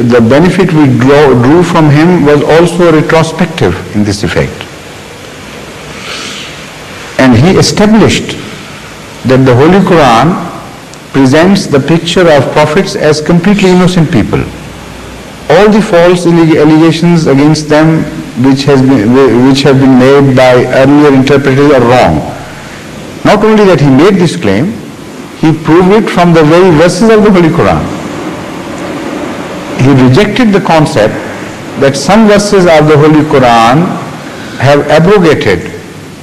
the benefit we drew from him was also retrospective in this effect. And he established that the Holy Quran presents the picture of prophets as completely innocent people. All the false allegations against them which have been made by earlier interpreters are wrong. Not only that he made this claim, he proved it from the very verses of the Holy Quran. He rejected the concept that some verses of the Holy Quran have abrogated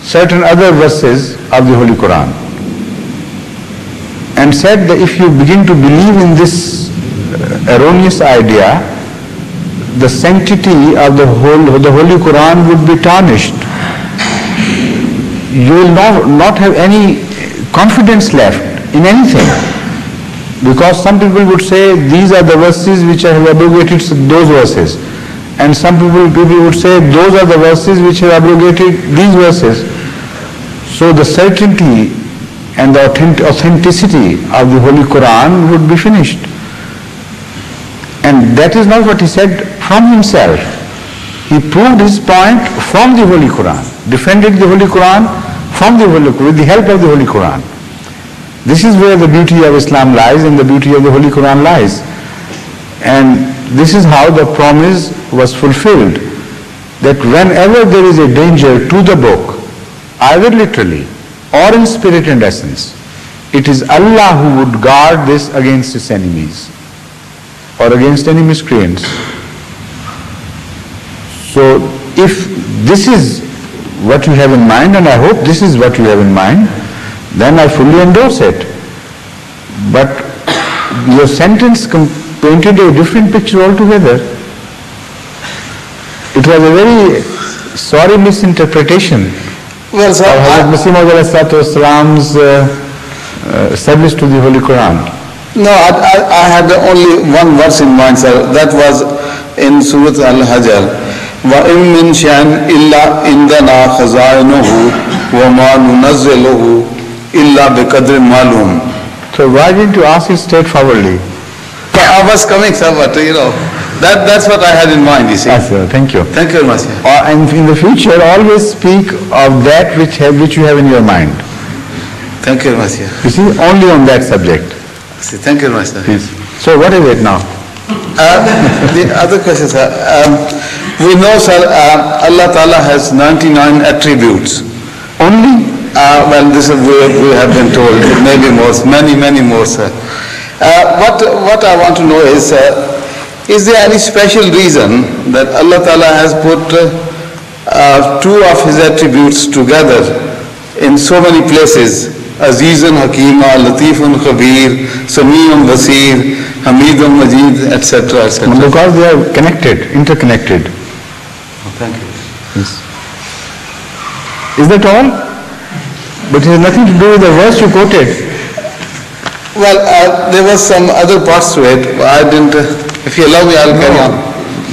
certain other verses of the Holy Quran, and said that if you begin to believe in this erroneous idea, the sanctity of the Holy Quran would be tarnished. You will not have any confidence left in anything, because some people would say these are the verses which have abrogated those verses, and some people would say those are the verses which have abrogated these verses. So the certainty and the authenticity of the Holy Quran would be finished. And that is not what he said from himself. He proved his point from the Holy Quran, defended the Holy Quran from the Holy Quran, with the help of the Holy Quran. This is where the beauty of Islam lies and the beauty of the Holy Quran lies. And this is how the promise was fulfilled, that whenever there is a danger to the book, either literally or in spirit and essence, it is Allah who would guard this against its enemies or against any miscreants. So if this is what you have in mind, and I hope this is what you have in mind, then I fully endorse it. But your sentence painted a different picture altogether. It was a very sorry misinterpretation of Hadhrat Mirza Tahir's service to the Holy Quran. No, I had only one verse in mind, sir. That was in Surah Al-Hajr. وَإِن مِّن شَيْءٍ إِلَّا عِندَنَا خَزَائِنُهُ وَمَا نُنَزِّلُهُ إِلَّا بِقَدْرٍ مَعْلُومٍ. So why didn't you ask it straightforwardly? I was coming, sir, but that's what I had in mind, you see. Yes, sir. Thank you. Thank you very much. And in the future, always speak of that which you have in your mind. Thank you very much. You see, only on that subject. Thank you very much, sir. Please. So what is it now? The other question, sir. We know, sir, Allah Ta'ala has 99 attributes. Only? Well, this is we have been told. Maybe more, many more, sir. What I want to know is there any special reason that Allah Ta'ala has put two of His attributes together in so many places? Azizun Hakima, Latifun Khabir, Sami'un Basir, Hamidun Majid, etc., etc. Because they are connected, interconnected. Oh, thank you. Yes. Is that all? But it has nothing to do with the verse you quoted. Well, there was some other parts to it. I didn't. If you allow me, I'll carry on.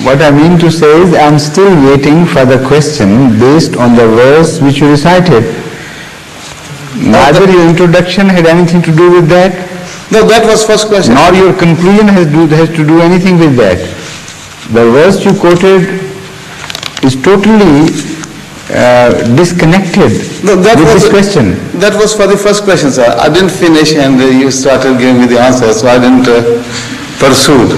What I mean to say is, I'm still waiting for the question based on the verse which you recited. Neither your introduction had anything to do with that. No, that was first question. Nor your conclusion has to do anything with that. The verse you quoted is totally disconnected with this question. That was for the first question, sir. I didn't finish and you started giving me the answer, so I didn't pursue.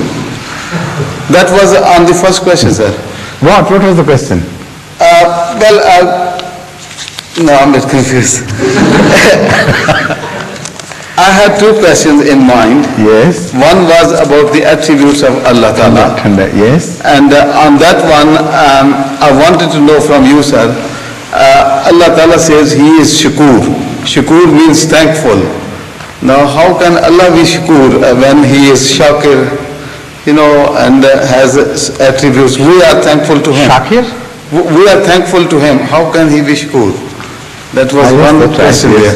That was on the first question, sir. What was the question? No, I'm a bit confused. I had two questions in mind. Yes. One was about the attributes of Allah Ta'ala. Yes. And on that one, I wanted to know from you, sir. Allah Ta'ala says He is Shakur. Shakur means thankful. Now, how can Allah be Shakur when He is Shakir, and has attributes? We are thankful to Him. Shakir? We are thankful to Him. How can He be Shakur? That was one question there.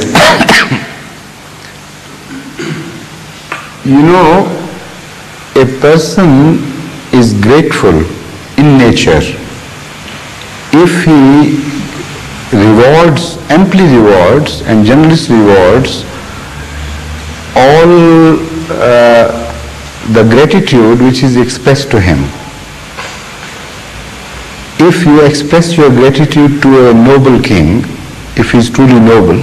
A person is grateful in nature if he amply rewards and generously rewards all the gratitude which is expressed to him. If you express your gratitude to a noble king, if he is truly noble,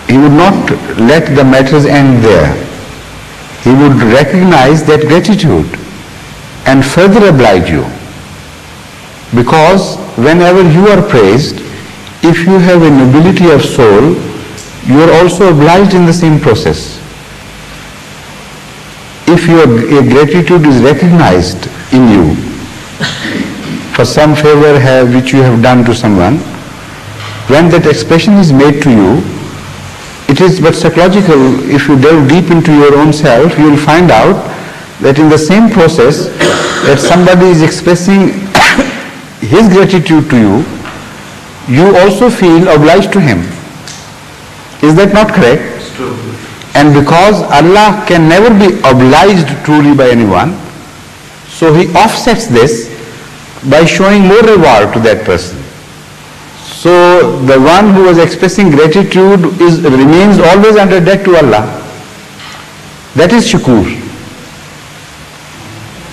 he would not let the matters end there. He would recognize that gratitude and further oblige you. Because whenever you are praised, if you have a nobility of soul, you are also obliged in the same process. If your gratitude is recognized in you for some favor which you have done to someone, when that expression is made to you, it is but psychological. If you delve deep into your own self, you will find out that in the same process that somebody is expressing his gratitude to you, you also feel obliged to him. Is that not correct? It's true. And because Allah can never be obliged truly by anyone, so he offsets this by showing more reward to that person. So the one who was expressing gratitude remains always under debt to Allah. That is shukur.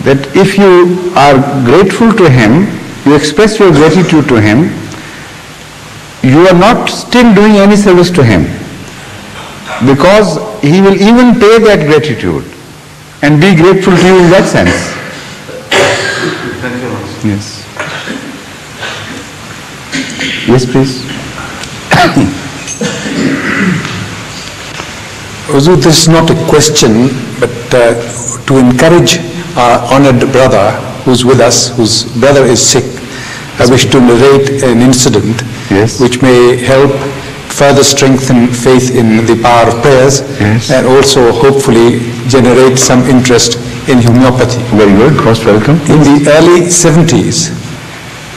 That if you are grateful to him, you express your gratitude to him, you are not still doing any service to him, because he will even pay that gratitude and be grateful to you in that sense. Thank you. Yes. Yes, please. Huzur, this is not a question, but to encourage our honored brother who's with us, whose brother is sick, I wish to narrate an incident which may help further strengthen faith in the power of prayers and also hopefully generate some interest in homeopathy. Very good, most welcome. In the early 70s,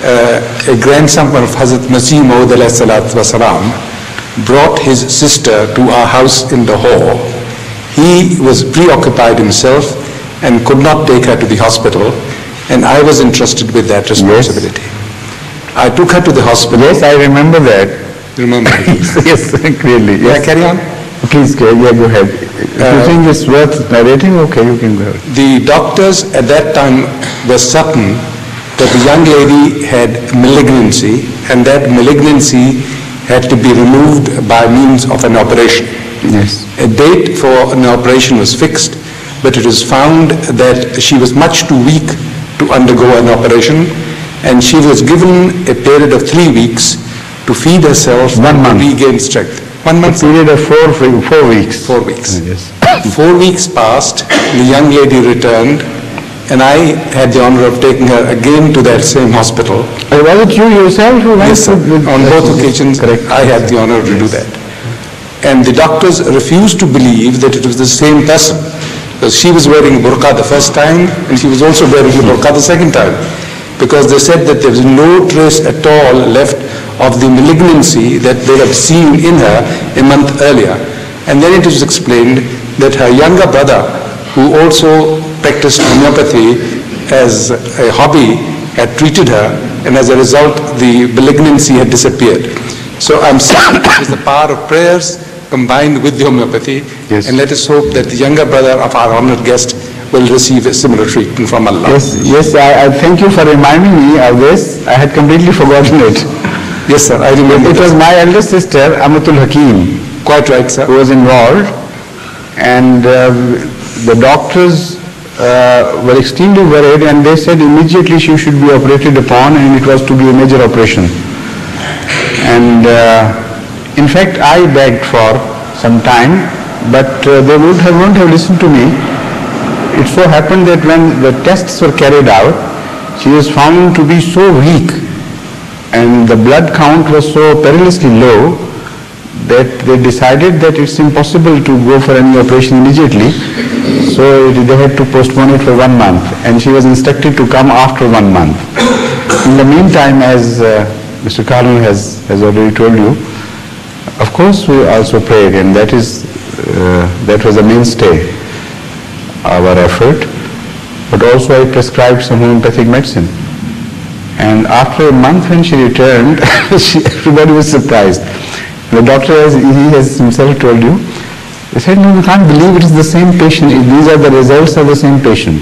a grandson of Hadhrat Mirza Tahir Ahmed brought his sister to our house in Lahore. He was preoccupied himself and could not take her to the hospital, and I was entrusted with that responsibility. I took her to the hospital. Yes, I remember that. Remember? Yes, clearly. Yes. Yeah, carry on. Please, go ahead. If you think it's worth narrating, okay, you can go ahead. The doctors at that time were certain that the young lady had malignancy, and that malignancy had to be removed by means of an operation. Yes. A date for an operation was fixed, but it was found that she was much too weak to undergo an operation, and she was given a period of 3 weeks to feed herself and regain strength. 1 month? A period of 4 weeks. 4 weeks. Yes. 4 weeks passed, the young lady returned, and I had the honor of taking her again to that same hospital. Was it you yourself who went? Yes, sir. On both occasions, I had the honor to do that. And the doctors refused to believe that it was the same person, because she was wearing burqa the first time, and she was also wearing the burqa the second time, because they said that there was no trace at all left of the malignancy that they had seen in her a month earlier. And then it was explained that her younger brother, who also practiced homeopathy as a hobby, had treated her, and as a result the malignancy had disappeared. So I'm saying it is the power of prayers combined with the homeopathy, and let us hope that the younger brother of our honored guest will receive a similar treatment from Allah. Yes, I thank you for reminding me of this. I had completely forgotten it. Yes, sir, I remember. It was my elder sister, Amatul Hakim. Quite right, sir. Who was involved, and the doctors were extremely worried, and they said immediately she should be operated upon, and it was to be a major operation. And in fact, I begged for some time, but they won't have listened to me. It so happened that when the tests were carried out, she was found to be so weak, and the blood count was so perilously low, that they decided that it's impossible to go for any operation immediately. So they had to postpone it for 1 month, and she was instructed to come after 1 month. In the meantime, as Mr. Karlan has already told you, of course we also prayed, and that was a mainstay of our effort. But also I prescribed some homeopathic medicine. And after a month when she returned, everybody was surprised. The doctor, as he has himself told you, They said, no, we can't believe it is the same patient. These are the results of the same patient.